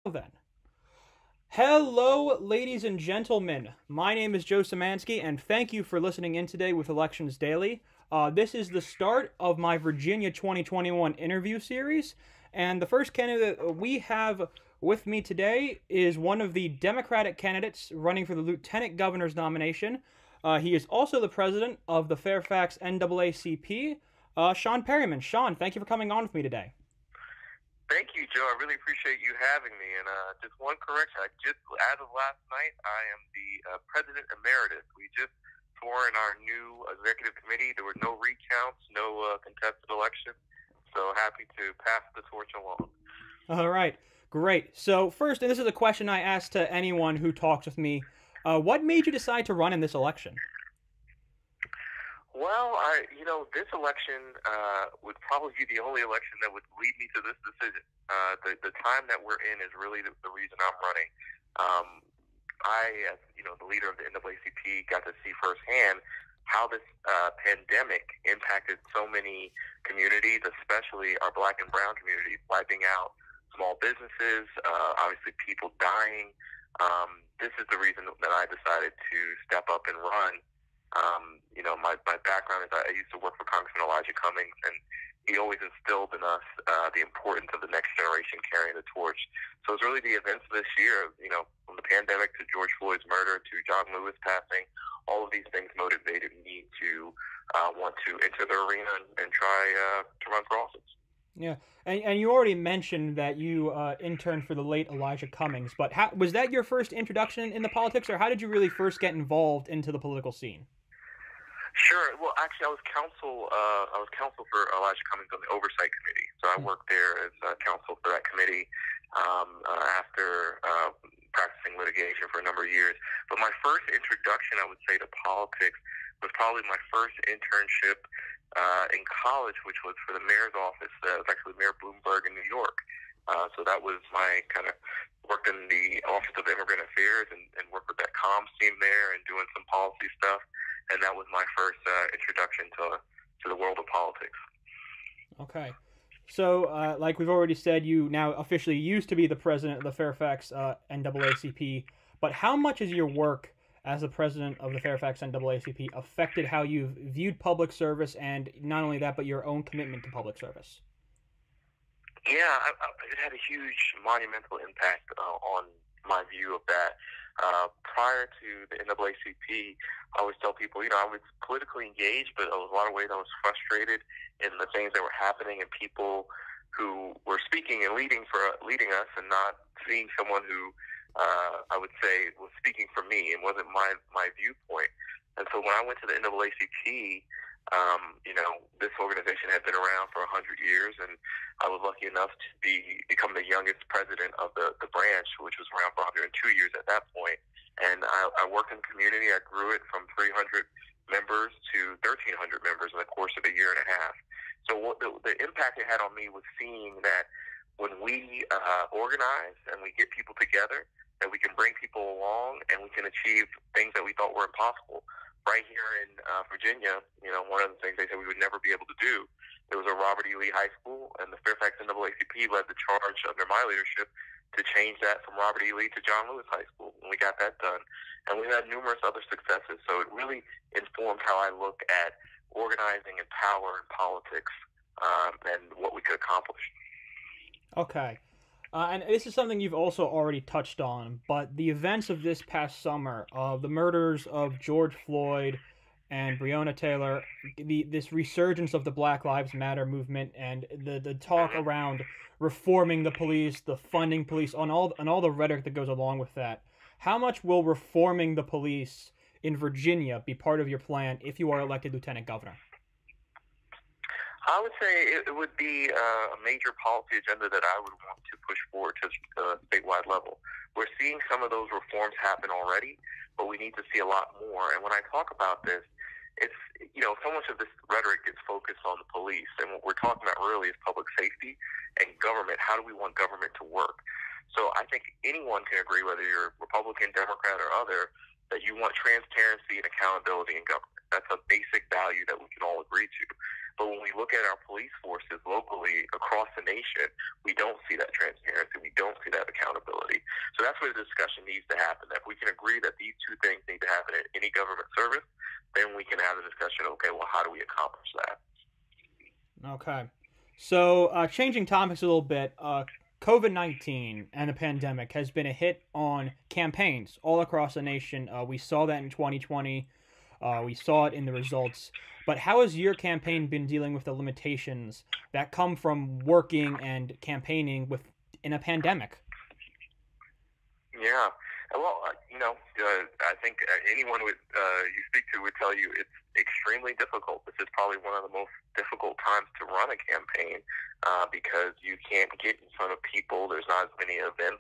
Then. Hello, ladies and gentlemen. My name is Joe Szymanski, and thank you for listening in today with Elections Daily. This is the start of my Virginia 2021 interview series, and the first candidate we have with me today is one of the Democratic candidates running for the Lieutenant Governor's nomination. He is also the president of the Fairfax NAACP, Sean Perryman. Sean, thank you for coming on with me today. Thank you, Joe. I really appreciate you having me. And just one correction. As of last night, I am the president emeritus. We just swore in our new executive committee. There were no recounts, no contested election. So happy to pass the torch along. All right. Great. So first, and this is a question I ask to anyone who talks with me, what made you decide to run in this election? Well, this election would probably be the only election that would lead me to this decision. The time that we're in is really the reason I'm running. I, as the leader of the NAACP, got to see firsthand how this pandemic impacted so many communities, especially our Black and Brown communities, wiping out small businesses, obviously people dying. This is the reason that I decided to step up and run. My background is I used to work for Congressman Elijah Cummings, and he always instilled in us the importance of the next generation carrying the torch. So it's really the events of this year, from the pandemic to George Floyd's murder to John Lewis passing, all of these things motivated me to want to enter the arena and try to run for office. Yeah, and you already mentioned that you interned for the late Elijah Cummings, but was that your first introduction in the politics, or how did you really first get involved into the political scene? Sure. Well, actually, I was counsel for Elijah Cummings on the Oversight Committee. So I worked there as counsel for that committee after practicing litigation for a number of years. But my first introduction, I would say, to politics was probably my first internship in college, which was for the mayor's office. It was actually Mayor Bloomberg in New York. So that was my kind of worked in the Office of Immigrant Affairs and worked with that comms team there and doing some policy stuff. And that was my first introduction to the world of politics. Okay. So, like we've already said, you now officially used to be the president of the Fairfax NAACP, but how much has your work as the president of the Fairfax NAACP affected how you've viewed public service, and not only that, but your own commitment to public service? Yeah, it had a huge, monumental impact on my view of that. Prior to the NAACP, I always tell people, I was politically engaged, but in a lot of ways I was frustrated in the things that were happening and people who were speaking and leading us, and not seeing someone who I would say was speaking for me and wasn't my viewpoint. And so when I went to the NAACP, this organization had been around for 100 years, and I was lucky enough to become the youngest president of the branch, which was around for 102 years at that point. And I worked in the community. I grew it from 300 members to 1,300 members in the course of a year and a half. So what the impact it had on me was seeing that when we organize and we get people together, that we can bring people along and we can achieve things that we thought were impossible. Right here in Virginia, one of the things they said we would never be able to do, there was a Robert E. Lee High School, and the Fairfax NAACP led the charge under my leadership to change that from Robert E. Lee to John Lewis High School, and we got that done. And we had numerous other successes, so it really informed how I look at organizing and power and politics and what we could accomplish. Okay. And this is something you've also already touched on, but the events of this past summer, the murders of George Floyd and Breonna Taylor, this resurgence of the Black Lives Matter movement, and the talk around reforming the police, the funding police, and all the rhetoric that goes along with that. How much will reforming the police in Virginia be part of your plan if you are elected lieutenant governor? I would say it would be a major policy agenda that I would want to push forward to the statewide level. We're seeing some of those reforms happen already, but we need to see a lot more. And when I talk about this, it's, so much of this rhetoric gets focused on the police. And what we're talking about really is public safety and government. How do we want government to work? So I think anyone can agree, whether you're Republican, Democrat, or other, that you want transparency and accountability in government. That's a basic value that we can all agree to. But when we look at our police forces locally across the nation, we don't see that transparency. We don't see that accountability. So that's where the discussion needs to happen. If we can agree that these two things need to happen in any government service, then we can have the discussion, okay, well, how do we accomplish that? Okay. So, changing topics a little bit, COVID-19 and the pandemic has been a hit on campaigns all across the nation. We saw that in 2020. We saw it in the results. But how has your campaign been dealing with the limitations that come from working and campaigning in a pandemic? Yeah. Well, I think anyone you speak to would tell you it's extremely difficult. This is probably one of the most difficult times to run a campaign because you can't get in front of people. There's not as many events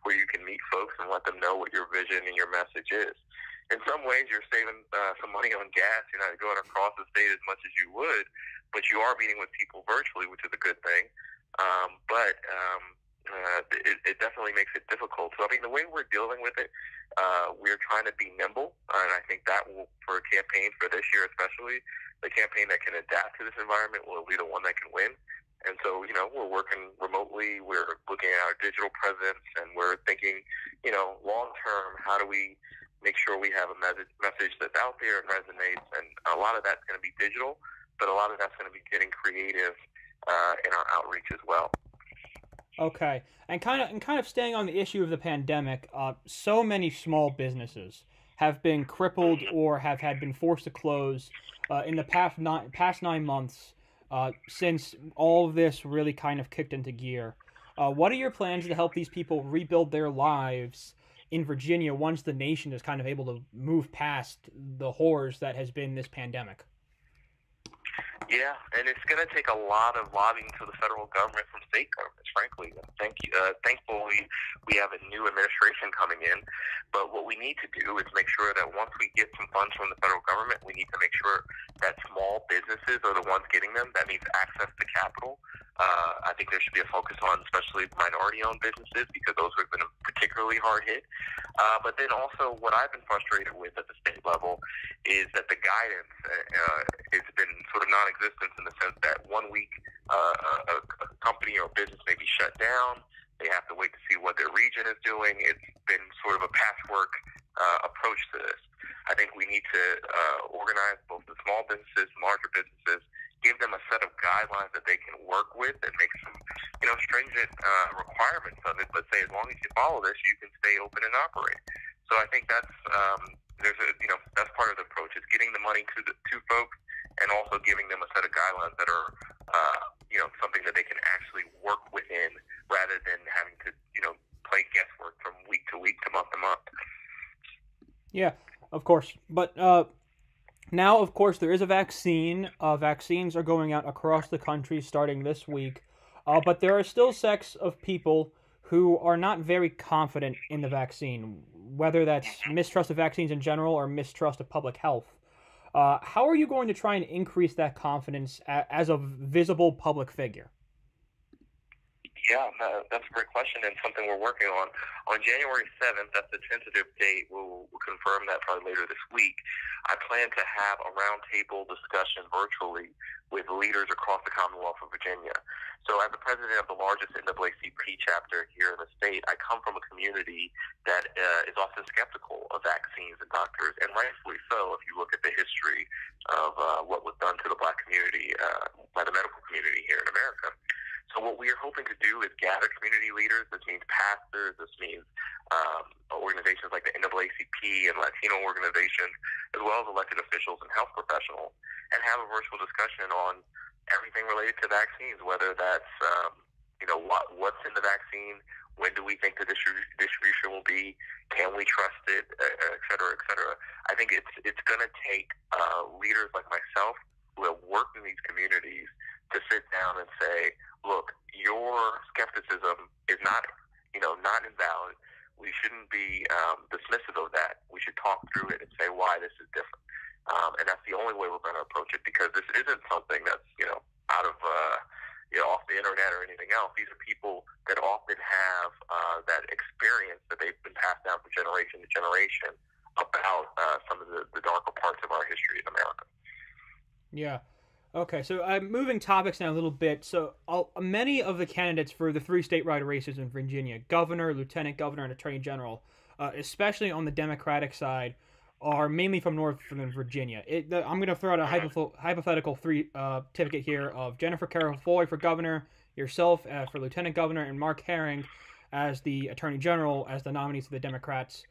where you can meet folks and let them know what your vision and your message is. In some ways, you're saving some money on gas. You're not going across the state as much as you would, but you are meeting with people virtually, which is a good thing. It definitely makes it difficult. So, I mean, the way we're dealing with it, we're trying to be nimble, and I think that will, for a campaign for this year especially, the campaign that can adapt to this environment will be the one that can win. And so, we're working remotely, we're looking at our digital presence, and we're thinking, long term, how do we make sure we have a message that's out there and resonates, and a lot of that's going to be digital, but a lot of that's going to be getting creative in our outreach as well. Okay, and kind of staying on the issue of the pandemic, so many small businesses have been crippled or have been forced to close in the past 9 months since all of this really kind of kicked into gear. What are your plans to help these people rebuild their lives in Virginia once the nation is kind of able to move past the horrors that has been this pandemic? Yeah, and it's going to take a lot of lobbying to the federal government from state governments, frankly. Thankfully, we have a new administration coming in, but what we need to do is make sure that once we get some funds from the federal government, we need to make sure that small businesses are the ones getting them. That means access to capital. I think there should be a focus on especially minority-owned businesses because those have been particularly hard hit. But then also what I've been frustrated with at the state level is that the guidance has been sort of non-existent in the sense that 1 week a company or business may be shut down. They have to wait to see what their region is doing. It's been sort of a patchwork approach to this. I think we need to organize both the small businesses and larger businesses, give them a set of guidelines that they can work with and make some, stringent requirements of it, but say as long as you follow this, you can stay open and operate. So I think that's that's part of the approach is getting the money to folks and also giving them a set of guidelines that are something that they can actually work within rather than having to play guesswork from week to week to month to month. Yeah, of course. But now, of course, there is a vaccine. Vaccines are going out across the country starting this week. But there are still sects of people who are not very confident in the vaccine, whether that's mistrust of vaccines in general or mistrust of public health. How are you going to try and increase that confidence as a visible public figure? Yeah, that's a great question and something we're working on. On January 7th, that's the tentative date. We'll confirm that probably later this week. I plan to have a roundtable discussion virtually with leaders across the Commonwealth of Virginia. So as the president of the largest NAACP chapter here in the state, I come from a community that is often skeptical of vaccines and doctors, and rightfully so if you look at the history of what was done to the Black community by the medical community here in America. So what we are hoping to do is gather community leaders. This means pastors. This means organizations like the NAACP and Latino organizations, as well as elected officials and health professionals, and have a virtual discussion on everything related to vaccines, whether that's what's in the vaccine, when do we think the distribution will be, can we trust it, et cetera, et cetera. I think it's going to take leaders like myself who have worked in these communities to sit down and say, look, your skepticism is not invalid. We shouldn't be dismissive of that. We should talk through it and say why this is different. And that's the only way we're going to approach it, because this isn't something that's, out of, off the internet or anything else. These are people that often have that experience that they've been passed down from generation to generation about some of the darker parts of our history in America. Yeah. Okay, so I'm moving topics now a little bit. So many of the candidates for the three statewide races in Virginia, governor, lieutenant governor, and attorney general, especially on the Democratic side, are mainly from Northern Virginia. I'm going to throw out a hypothetical ticket here of Jennifer Carroll Foy for governor, yourself for lieutenant governor, and Mark Herring as the attorney general as the nominees of the Democrats.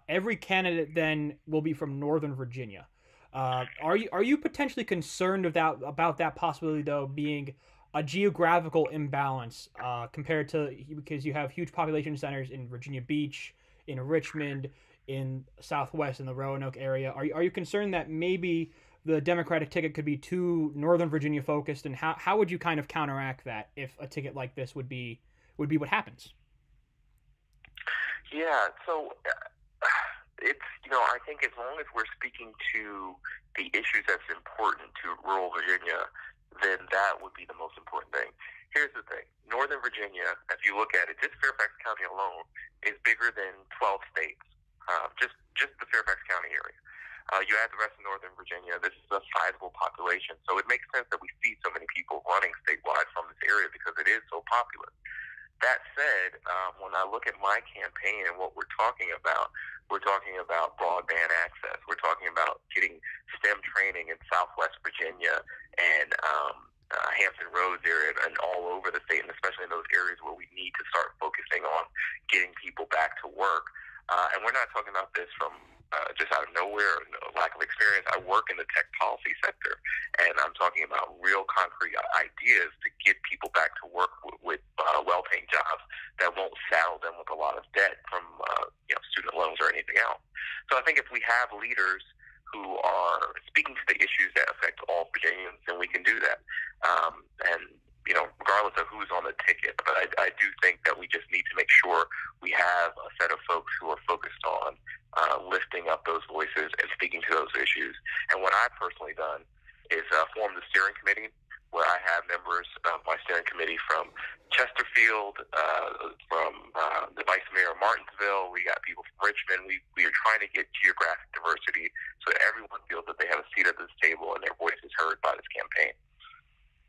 Every candidate then will be from Northern Virginia. Are you potentially concerned about that possibility though being a geographical imbalance compared to because you have huge population centers in Virginia Beach, in Richmond, in Southwest in the Roanoke area? Are you concerned that maybe the Democratic ticket could be too Northern Virginia focused, and how would you kind of counteract that if a ticket like this would be what happens? Yeah, so it's, I think as long as we're speaking to the issues that's important to rural Virginia, then that would be the most important thing. Here's the thing. Northern Virginia, if you look at it, just Fairfax County alone is bigger than 12 states, just the Fairfax County area. You add the rest of Northern Virginia, this is a sizable population, so it makes sense that we see so many people running statewide from this area because it is so popular. That said, when I look at my campaign and what we're talking about broadband access. We're talking about getting STEM training in Southwest Virginia and Hampton Roads area and all over the state, and especially in those areas where we need to start focusing on getting people back to work. And we're not talking about this from just out of nowhere, no lack of experience. I work in the tech policy sector, and I'm talking about real concrete ideas to get people back to work with well-paying jobs that won't saddle them with a lot of debt from student loans or anything else. So I think if we have leaders who are speaking to the issues that affect all Virginians, then we can do that. And regardless of who's on the ticket, but I do think that we just need to make sure we have a set of folks who are focused on lifting up those voices and speaking to those issues. And what I've personally done is form the steering committee, where I have members of my steering committee from Chesterfield, from the Vice Mayor of Martinsville. We got people from Richmond. We are trying to get geographic diversity so that everyone feels that they have a seat at this table and their voice is heard by this campaign.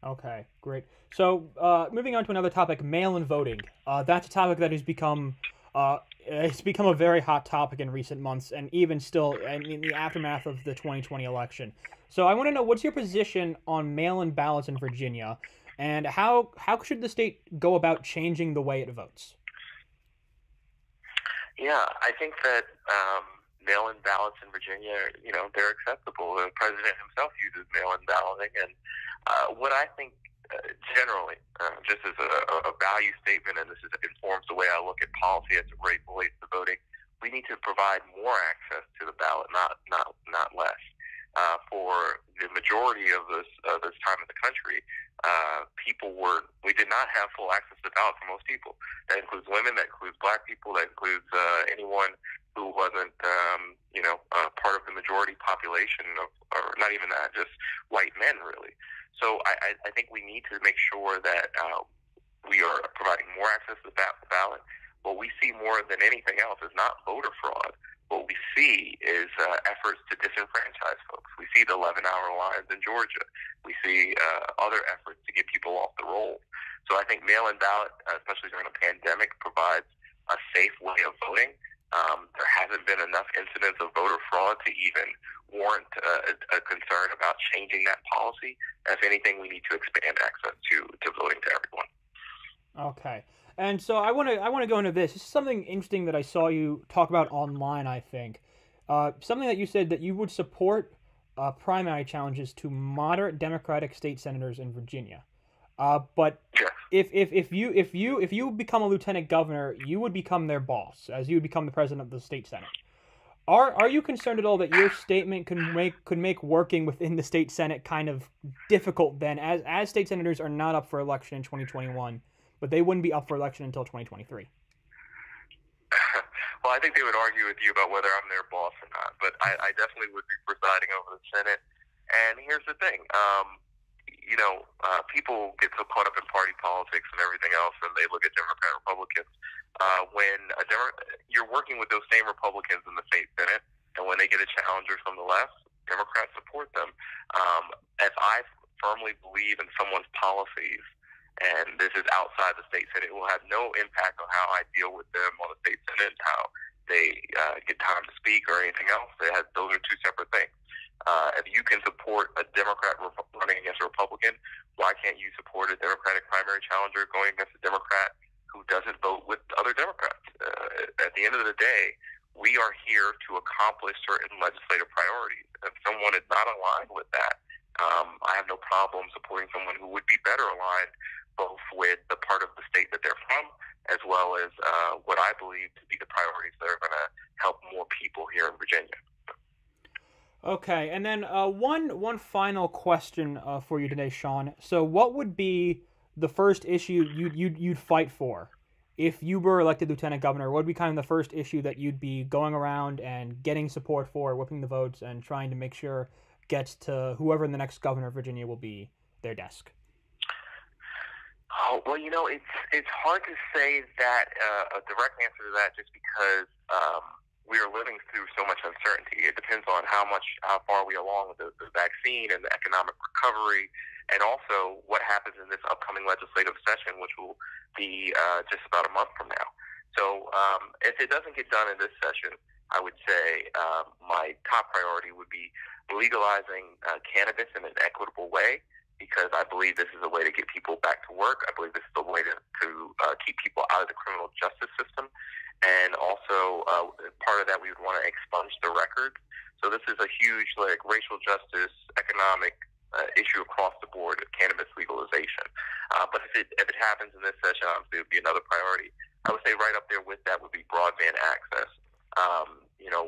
Okay, great. So, moving on to another topic, mail-in voting. That's a topic that has become it's become a very hot topic in recent months, and even still in the aftermath of the 2020 election. So, I want to know, what's your position on mail-in ballots in Virginia, and how should the state go about changing the way it votes? Yeah, I think that mail-in ballots in Virginia, they're acceptable. The president himself uses mail-in balloting, and what I think generally, just as a value statement, and this informs the way I look at policy as it relates to voting, we need to provide more access to the ballot, not less. For the majority of this time in the country, we did not have full access to the ballot for most people. That includes women, that includes black people, that includes anyone who wasn't, part of the majority population or not even that, just white men, really. So I think we need to make sure that we are providing more access to the ballot. What we see more than anything else is not voter fraud. What we see is efforts to disenfranchise folks. We see the 11-hour lines in Georgia. We see other efforts to get people off the rolls. So I think mail-in ballot, especially during a pandemic, provides a safe way of voting. There hasn't been enough incidents of voter fraud to even warrant a concern about changing that policy. If anything, we need to expand access to voting to everyone. Okay. And so I want to go into this. This is something interesting that I saw you talk about online, I think. Something that you said that you would support primary challenges to moderate Democratic state senators in Virginia. But if you become a lieutenant governor, you would become their boss, as you would become the president of the state senate. Are you concerned at all that your statement could make working within the state senate kind of difficult then, as state senators are not up for election in 2021, but they wouldn't be up for election until 2023? Well, I think they would argue with you about whether I'm their boss or not, but I definitely would be presiding over the Senate. And here's the thing. People get so caught up in party politics and everything else, and they look at Democrat Republicans. When you're working with those same Republicans in the state Senate, and when they get a challenger from the left, Democrats support them. If I firmly believe in someone's policies, and this is outside the state senate, it will have no impact on how I deal with them on the state senate, how they get time to speak or anything else. Those are two separate things. If you can support a Democrat running against a Republican, why can't you support a Democratic primary challenger going against a Democrat who doesn't vote with other Democrats? At the end of the day, we are here to accomplish certain legislative priorities. If someone is not aligned with that, I have no problem supporting someone who would be better aligned both with the part of the state that they're from, as well as what I believe to be the priorities that are going to help more people here in Virginia. Okay, and then one final question for you today, Sean. So, what would be the first issue you'd fight for if you were elected lieutenant governor? What would be kind of the first issue that you'd be going around and getting support for, whipping the votes, and trying to make sure gets to whoever the next governor of Virginia will be their desk? Oh, well, it's hard to say that a direct answer to that, just because we are living through so much uncertainty. It depends on how far we are along with the vaccine and the economic recovery, and also what happens in this upcoming legislative session, which will be just about a month from now. So if it doesn't get done in this session, I would say my top priority would be legalizing cannabis in an equitable way, because I believe this is a way to get people back to work. I believe this is a way to keep people out of the criminal justice system. And also, part of that, we would want to expunge the records. So this is a huge, racial justice, economic issue across the board of cannabis legalization. But if it happens in this session, obviously it would be another priority. I would say right up there with that would be broadband access.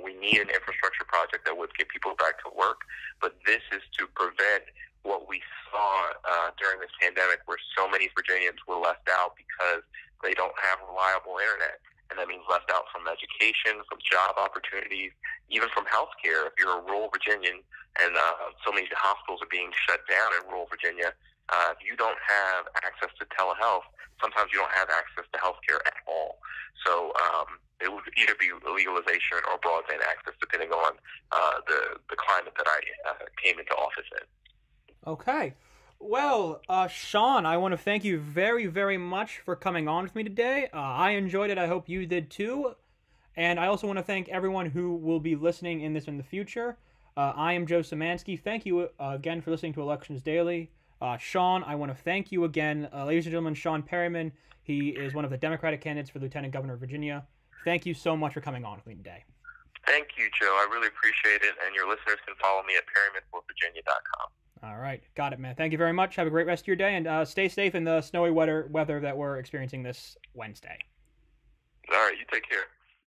We need an infrastructure project that would get people back to work, but this is to prevent what we saw during this pandemic, where so many Virginians were left out because they don't have reliable internet. And that means left out from education, from job opportunities, even from health care. If you're a rural Virginian and so many hospitals are being shut down in rural Virginia, if you don't have access to telehealth, sometimes you don't have access to health care at all. So it would either be legalization or broadband access, depending on the climate that I came into office in. Okay. Well, Sean, I want to thank you very, very much for coming on with me today. I enjoyed it. I hope you did too. And I also want to thank everyone who will be listening in the future. I am Joe Szymanski. Thank you again for listening to Elections Daily. Sean, I want to thank you again. Ladies and gentlemen, Sean Perryman. He is one of the Democratic candidates for Lieutenant Governor of Virginia. Thank you so much for coming on with me today. Thank you, Joe. I really appreciate it. And your listeners can follow me at perrymanforvirginia.com. All right. Got it, man. Thank you very much. Have a great rest of your day, and stay safe in the snowy weather that we're experiencing this Wednesday. All right. You take care.